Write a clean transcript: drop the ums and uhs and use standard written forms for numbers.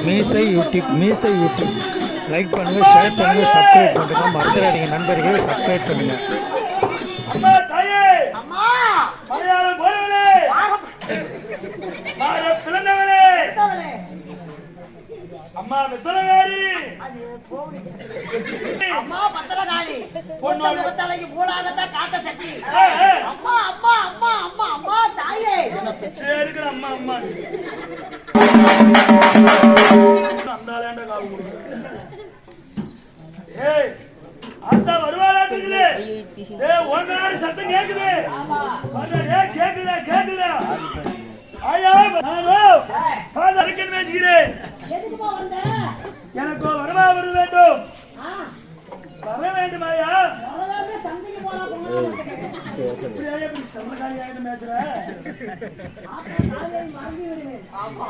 மீசை YouTube like பண்ணுங்கள், share பண்ணுங்கள், சப்ஸ்கிரைப் பண்ணுங்கள். மறந்துடாதீங்க நண்பர்களே, சப்ஸ்கிரைப் பண்ணுங்கள். அம்மா தாயே, அம்மா மலையாளம் போலவளே, மாற பிறந்தவளே, அம்மா வெத்தலகாரி, அம்மா பத்தலகாரி, பொண்ணு முகத்தலைக்கு மூடாகத்த காட்ட சக்தி. அம்மா அம்மா அம்மா அம்மா அம்மா தாயே, என்ன பிச்சை எடுக்கிற அம்மா அம்மா அந்தாலேண்ட கால் கொடுக்குற. ஏய் அத்தா வருவாளாட்டுக்குது. ஏய் ஒன்னாடி சத்தம் கேக்குது. ஏய் கேக்குதா கேக்குதா? ஐயா நானோ பாதரக்கன் பேசுகிறேன். எதுக்குமா வந்த? எனக்கு வரமா வர வேண்டும். வர வேண்டும் ஐயா. வரவே சந்தைக்கு போனா இப்படியே இப்படி சமகாரியாயிட்டு பேசுற. ஆமா